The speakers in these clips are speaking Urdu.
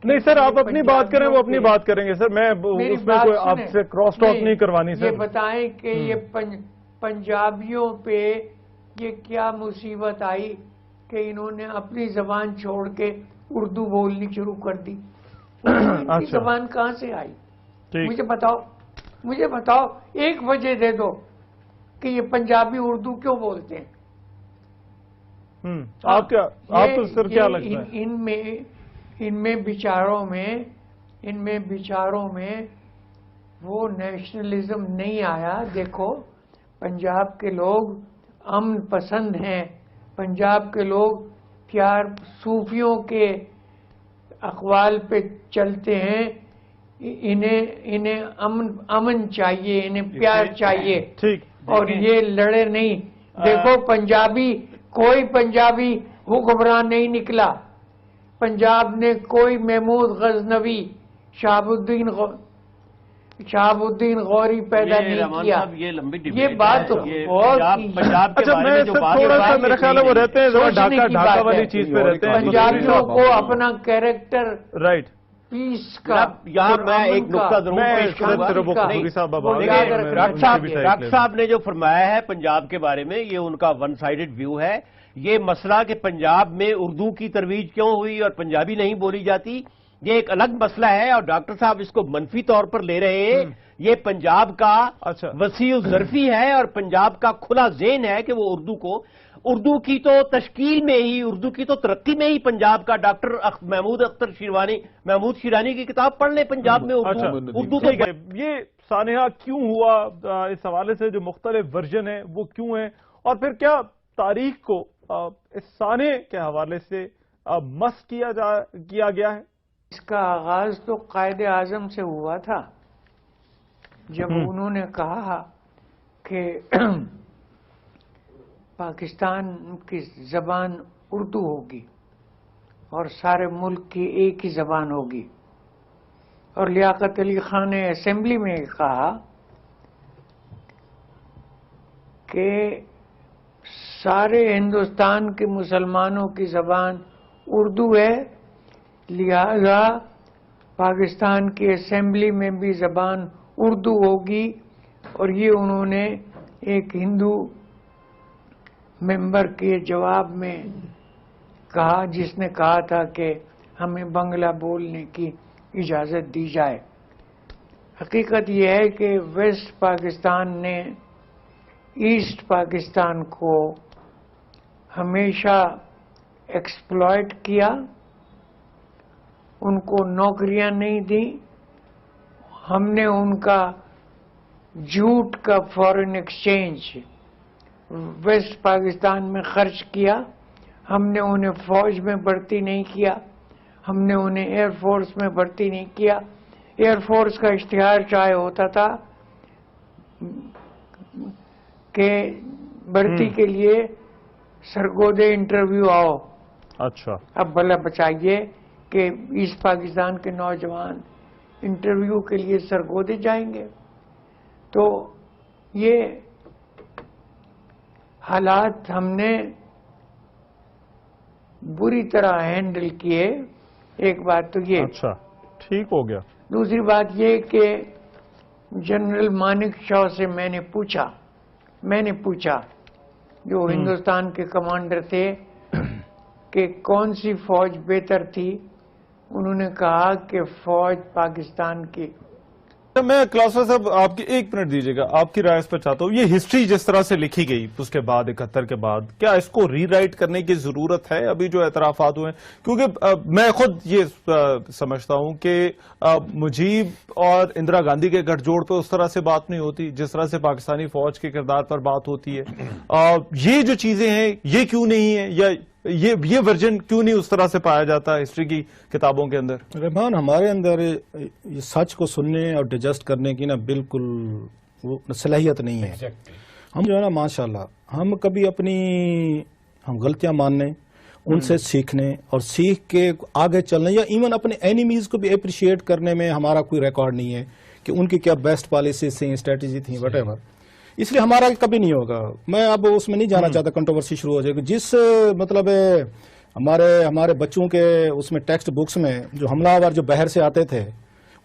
نہیں سر، آپ اپنی بات کریں، وہ اپنی بات کریں گے سر، میں اس میں کوئی آپ سے کراس ٹاک نہیں کروانی سر۔ یہ بتائیں کہ یہ پنجابیوں پہ یہ کیا مصیبت آئی کہ انہوں نے اپنی زبان چھوڑ کے اردو بولنی شروع کر دی؟ ان کی زبان کہاں سے آئی؟ مجھے بتاؤ ایک وجہ دے دو کہ یہ پنجابی اردو کیوں بولتے ہیں۔ آپ کو سر کیا لگتا ہے؟ ان میں بیچاروں میں وہ نیشنلزم نہیں آیا۔ دیکھو پنجاب کے لوگ امن پسند ہیں، پنجاب کے لوگ پیار صوفیوں کے اقوال پہ چلتے ہیں، انہیں امن چاہیے، انہیں پیار چاہیے، اور یہ لڑے نہیں۔ دیکھو کوئی پنجابی حکمران نہیں نکلا، پنجاب نے کوئی محمود غزنوی، شہاب الدین غوری پیدا نہیں کیا۔ یہ بات اچھا میں تھوڑا سا میرا خیال ہے وہ رہتے ہیں ڈھاکہ والی چیز پہ رہتے ہیں، پنجابیوں کو اپنا کیریکٹر رائٹ پیس کا۔ یہاں میں ایک نقطہ ضرور پیش کروں گا۔ ڈاکٹر صاحب نے جو فرمایا ہے پنجاب کے بارے میں، یہ ان کا ون سائیڈڈ ویو ہے۔ یہ مسئلہ کہ پنجاب میں اردو کی ترویج کیوں ہوئی اور پنجابی نہیں بولی جاتی، یہ ایک الگ مسئلہ ہے، اور ڈاکٹر صاحب اس کو منفی طور پر لے رہے ہیں۔ یہ پنجاب کا وسیع الظرفی ہے اور پنجاب کا کھلا ذہن ہے کہ وہ اردو کی تو تشکیل میں ہی، اردو کی تو ترقی میں ہی پنجاب کا، ڈاکٹر محمود شیرانی کی کتاب پڑھ لیں پنجاب میں اردو کو۔ یہ سانحہ کیوں ہوا، اس حوالے سے جو مختلف ورژن ہیں وہ کیوں ہیں، اور پھر کیا تاریخ کو اس سانحے کے حوالے سے مس کیا گیا ہے؟ اس کا آغاز تو قائد اعظم سے ہوا تھا، جب انہوں نے کہا کہ پاکستان کی زبان اردو ہوگی اور سارے ملک کی ایک ہی زبان ہوگی، اور لیاقت علی خان نے اسمبلی میں کہا کہ سارے ہندوستان کے مسلمانوں کی زبان اردو ہے، لہذا پاکستان کی اسمبلی میں بھی زبان اردو ہوگی۔ اور یہ انہوں نے ایک ہندو ممبر کے جواب میں کہا، جس نے کہا تھا کہ ہمیں بنگلہ بولنے کی اجازت دی جائے۔ حقیقت یہ ہے کہ ویسٹ پاکستان نے ایسٹ پاکستان کو ہمیشہ ایکسپلائٹ کیا، ان کو نوکریاں نہیں دیں، ہم نے ان کا جھوٹ کا فارن ایکسچینج ویسٹ پاکستان میں خرچ کیا، ہم نے انہیں فوج میں بھرتی نہیں کیا، ہم نے انہیں ایئر فورس میں بھرتی نہیں کیا۔ ایئر فورس کا اشتہار چاہے ہوتا تھا کہ بھرتی کے لیے سرگودے انٹرویو آؤ۔ اچھا، اب بھلا بچائیے کہ ایسٹ پاکستان کے نوجوان انٹرویو کے لیے سرگودے جائیں گے؟ تو یہ حالات ہم نے بری طرح ہینڈل کیے۔ ایک بات تو یہ، اچھا ٹھیک ہو گیا۔ دوسری بات یہ کہ جنرل مانک شاہ سے میں نے پوچھا جو ہندوستان کے کمانڈر تھے کہ کون سی فوج بہتر تھی، انہوں نے کہا کہ فوج پاکستان کی۔ میں کلاسر صاحب آپ کی ایک منٹ دیجیے گا، آپ کی رائے اس پر چاہتا ہوں۔ یہ ہسٹری جس طرح سے لکھی گئی اس کے بعد 71 کے بعد، کیا اس کو ری رائٹ کرنے کی ضرورت ہے ابھی جو اعترافات ہوئے ہیں؟ کیونکہ میں خود یہ سمجھتا ہوں کہ مجیب اور اندرا گاندھی کے گٹھ جوڑ پہ اس طرح سے بات نہیں ہوتی جس طرح سے پاکستانی فوج کے کردار پر بات ہوتی ہے۔ یہ جو چیزیں ہیں یہ کیوں نہیں ہیں، یا یہ ورژن کیوں نہیں اس طرح سے پایا جاتا ہسٹری کی کتابوں کے اندر؟ رحمان، ہمارے اندر یہ سچ کو سننے اور ڈائجسٹ کرنے کی بالکل وہ صلاحیت نہیں ہے۔ ہم جو ہے نا ماشاءاللہ ہم کبھی ہم غلطیاں ماننے، ان سے سیکھنے اور سیکھ کے آگے چلنے، یا ایون اپنے اینیمیز کو بھی اپریشیٹ کرنے میں ہمارا کوئی ریکارڈ نہیں ہے کہ ان کی کیا بیسٹ پالیسیز تھیں، اسٹریٹجی تھیں، وٹ ایور۔ اس لیے ہمارا کبھی نہیں ہوگا۔ میں اب اس میں نہیں جانا چاہتا، کنٹروورسی شروع ہو جائے گی۔ جس مطلب ہمارے بچوں کے اس میں ٹیکسٹ بکس میں جو حملہ آور جو باہر سے آتے تھے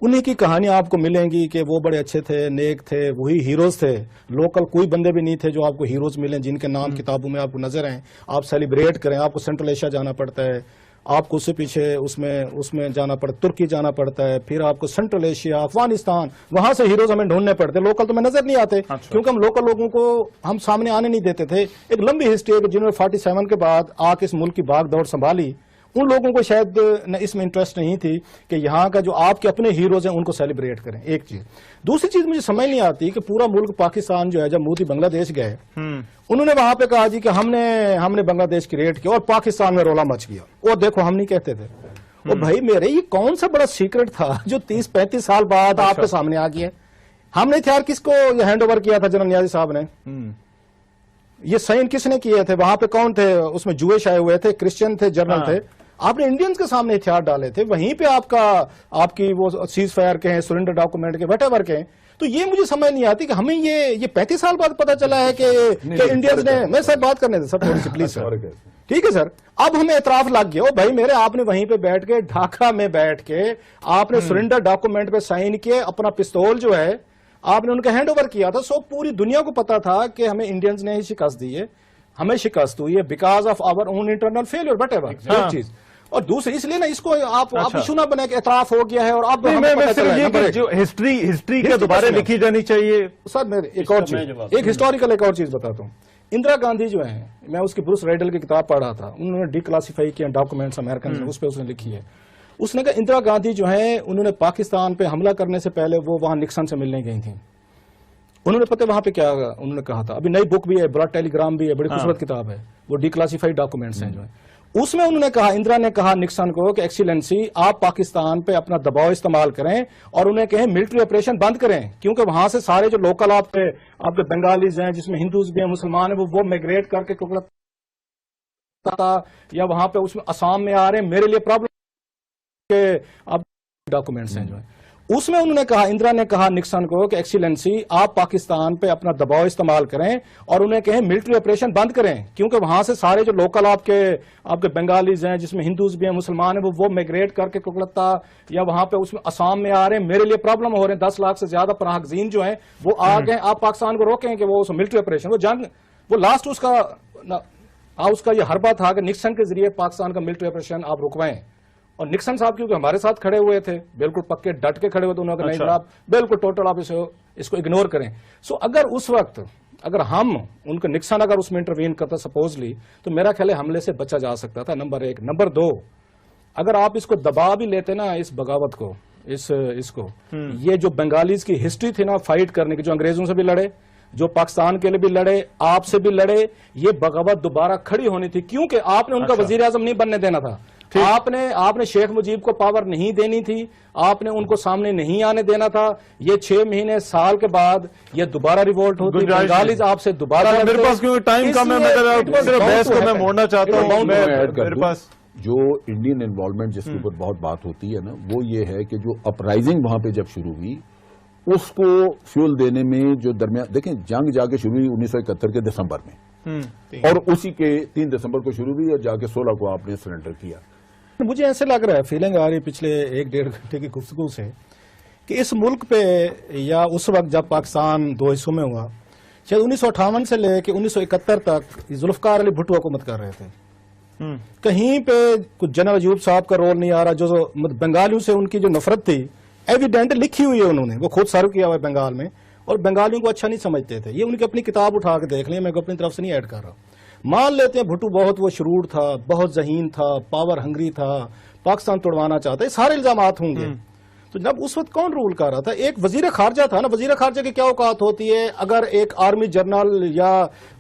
انہی کی کہانیاں آپ کو ملیں گی کہ وہ بڑے اچھے تھے، نیک تھے، وہی ہیروز تھے. لوکل کوئی بندے بھی نہیں تھے جو آپ کو ہیروز ملیں جن کے نام کتابوں میں آپ کو نظر ہیں. آپ سیلیبریٹ کریں، آپ کو سینٹرل ایشیا جانا پڑتا ہے، آپ کو اس سے پیچھے اس میں جانا پڑتا ہے، ترکی جانا پڑتا ہے، پھر آپ کو سینٹرل ایشیا، افغانستان، وہاں سے ہیروز ہمیں ڈھونڈنے پڑتے. لوکل تو میں نظر نہیں آتے کیونکہ ہم لوکل لوگوں کو ہم سامنے آنے نہیں دیتے تھے. ایک لمبی ہسٹری ہے کہ جنہوں نے 47 کے بعد آ کے اس ملک کی بھاگ دوڑ سنبھالی، ان لوگوں کو شاید اس میں انٹرسٹ نہیں تھی کہ یہاں کا جو آپ کے اپنے ہیروز ہیں ان کو سیلیبریٹ کریں. ایک چیز. دوسری چیز مجھے سمجھ نہیں آتی کہ پورا ملک پاکستان جو ہے، جب مودی بنگلہ دیش گئے انہوں نے وہاں پہ کہا جی کہ ہم نے بنگلہ دیش کی ریٹ کیا اور پاکستان میں رولا مچ گیا. اور دیکھو ہم نہیں کہتے تھے. اور بھائی میرے یہ کون سا بڑا سیکرٹ تھا جو 30-35 سال بعد آپ کے سامنے آ گیا. ہم نے تھے کس کو یہ ہینڈ اوور کیا تھا جنرل نیازی صاحب نے؟ یہ سائن کس نے کیے تھے؟ وہاں پہ کون تھے؟ اس میں جوئش آئے ہوئے تھے، کرسچن تھے، جرنل تھے. آپ نے انڈینز کے سامنے ہتھیار ڈالے تھے. وہیں پہ آپ کی وہ سیز فائر کے ہیں، سرنڈر ڈاکومنٹ کے، وٹ ایور کے ہیں. تو یہ مجھے سمجھ نہیں آتی کہ ہمیں یہ 35 سال بعد پتا چلا ہے کہ انڈینز نے. میں سر بات کرنے دیں سر تھوڑی سی پلیز سر. ٹھیک ہے سر. اب ہمیں اعتراف لگ گیا. بھائی میرے آپ نے وہیں پہ بیٹھ کے ڈھاکہ میں بیٹھ کے آپ نے سرنڈر ڈاکومنٹ پہ سائن کیے، اپنا پستول جو ہے آپ نے ان کا ہینڈ اوور کیا تھا. سو پوری دنیا کو پتا تھا کہ ہمیں انڈینز نے ہی شکست دی ہے، ہمیں شکست ہوئی ہے because of our own internal failure whatever. ایک چیز. اور دوسری اس لیے نا اس کو آپ ایشو نہ بنے کہ اعتراف ہو گیا ہے اور اب جو ہسٹری کے دوبارے لکھی جانی چاہیے. سر ایک اور چیز، ایک ہسٹوریکل ایک اور چیز بتاتا ہوں. اندرا گاندھی جو ہیں، میں اس کی بروس رائڈل کی کتاب پڑھ رہا تھا، انہوں نے ڈی کلاسیفائی کیا ڈاکومنٹس امریکن، اس پہ اس نے لکھی ہے. اس نے کہا اندرا گاندھی جو ہیں انہوں نے پاکستان پہ حملہ کرنے سے پہلے وہ وہاں نکسن سے ملنے گئی تھیں. انہوں نے پتہ وہاں پہ کیا انہوں نے کہا تھا. ابھی نئی بک بھی ہے، بڑا ٹیلی گرام بھی ہے، بڑی خوبصورت کتاب ہے، وہ ڈی کلاسیفائڈ ڈاکومنٹس ہیں جو ہیں. اس میں انہوں نے کہا، اندرا نے کہا نکسن کو کہ ایکسیلنسی آپ پاکستان پہ اپنا دباؤ استعمال کریں اور انہیں کہیں ملٹری آپریشن بند کریں کیونکہ وہاں سے سارے جو لوکل آپ کے بنگالیز ہیں جس میں ہندوز بھی ہیں، مسلمان ہیں، وہ میگریٹ کر کے یا وہاں پہ اس میں آسام میں آ رہے ہیں. میرے لیے پرابلم کہ آپ ڈاکومنٹس ہیں جو ہیں. اس میں انہوں نے کہا، اندرا نے کہا نکسن کو کہ ایکسیلنسی آپ پاکستان پہ اپنا دباؤ استعمال کریں اور انہیں کہیں ملٹری آپریشن بند کریں کیونکہ وہاں سے سارے جو لوکل آپ کے بنگالیز ہیں جس میں ہندوز بھی ہیں، مسلمان ہیں، وہ میگریٹ کر کے کوکلتا یا وہاں پہ اس میں آسام میں آ رہے ہیں. میرے لیے پرابلم ہو رہے ہیں. 10 لاکھ سے زیادہ پناہ گزین جو ہیں وہ آ گئے. آپ پاکستان کو روکیں کہ وہ ملٹری آپریشن، وہ جنگ، وہ لاسٹ اس کا یہ حربہ تھا کہ نکسن کے ذریعے پاکستان کا ملٹری آپریشن آپ رکوائیں. اور نکسن صاحب کیونکہ ہمارے ساتھ کھڑے ہوئے تھے، بالکل پکے ڈٹ کے کھڑے ہوئے تھے، انہوں نے کہا نہیں جناب بالکل ٹوٹل آپ اس کو اگنور کریں. سو اگر اس وقت ہم ان کا نکسن اگر اس میں انٹروین کرتا سپوزلی تو میرا خیال ہے حملے سے بچا جا سکتا تھا. نمبر 1. نمبر 2، اگر آپ اس کو دبا بھی لیتے نا اس بغاوت کو، اس کو یہ جو بنگالیز کی ہسٹری تھی نا فائٹ کرنے کی، جو انگریزوں سے بھی لڑے، جو پاکستان کے لیے بھی لڑے، آپ سے بھی لڑے، یہ بغاوت دوبارہ کھڑی ہونی تھی کیونکہ آپ نے ان کا وزیر اعظم نہیں بننے دینا تھا. آپ نے شیخ مجیب کو پاور نہیں دینی تھی، آپ نے ان کو سامنے نہیں آنے دینا تھا. یہ 6 مہینے سال کے بعد یہ دوبارہ ریوولٹ ہوتی، بنگالیز آپ سے دوبارہ. میرے پاس کیونکہ ٹائم کم ہے، بحث کو میں موڑنا چاہتا ہوں. میرے پاس جو انڈین انوالومنٹ جس کے اوپر بہت بات ہوتی ہے نا، وہ یہ ہے کہ جو اپرائزنگ وہاں پہ جب شروع ہوئی اس کو فیول دینے میں جو درمیان، دیکھیں جنگ جا کے شروع ہوئی 1971 کے دسمبر میں اور اسی کے 3 دسمبر کو شروع ہوئی اور جا کے 16 کو آپ نے سرنڈر کیا. مجھے ایسے لگ رہا ہے، فیلنگ آ رہی پچھلے 1-1.5 گھنٹے کی گفتگو سے کہ اس ملک پہ یا اس وقت جب پاکستان 2 حصوں میں ہوا، شاید 1958 سے لے کے 1971 تک ذوالفقار علی بھٹو حکومت کر رہے تھے. کہیں پہ کچھ جنرل ایوب صاحب کا رول نہیں آ رہا. جو بنگالیوں سے ان کی جو نفرت تھی ایویڈنٹ لکھی ہوئی ہے، انہوں نے وہ خود سرو کیا ہوا ہے بنگال میں، اور بنگالیوں کو اچھا نہیں سمجھتے تھے. یہ ان کی اپنی کتاب اٹھا کے دیکھ لیں، میں اپنی طرف سے نہیں ایڈ کر رہا. مان لیتے ہیں بھٹو بہت وہ شرور تھا، بہت ذہین تھا، پاور ہنگری تھا، پاکستان توڑوانا چاہتا ہے، سارے الزامات ہوں گے. تو جب اس وقت کون رول کر رہا تھا؟ ایک وزیر خارجہ تھا نا. وزیر خارجہ کی کیا اوقات ہوتی ہے اگر ایک آرمی جنرل یا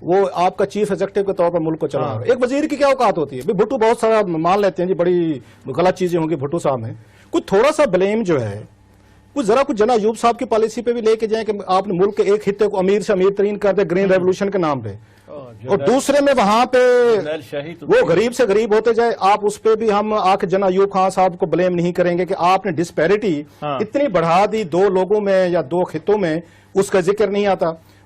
وہ آپ کا چیف ایگزیکٹو کے طور پر ملک کو چلا رہا ہے؟ ایک وزیر کی کیا اوقات ہوتی ہے؟ بھٹو بہت سارا مان لیتے ہیں جی بڑی غلط چیزیں ہوں گی بھٹو صاحب میں، کچھ تھوڑا سا بلیم جو ہے کچھ ذرا کچھ جناب ایوب صاحب کی پالیسی پہ بھی لے کے جائیں کہ آپ نے ملک کے ایک خطے کو امیر سے امیر ترین کر دیں گرین ریولوشن کے نام پہ، اور دوسرے میں وہاں پہ وہ غریب سے غریب ہوتے جائے. آپ اس پہ بھی ہم آ کے جناب ایوب خان صاحب کو بلیم نہیں کریں گے کہ آپ نے ڈسپیرٹی اتنی بڑھا دی 2 لوگوں میں یا 2 خطوں میں، اس کا ذکر نہیں آتا.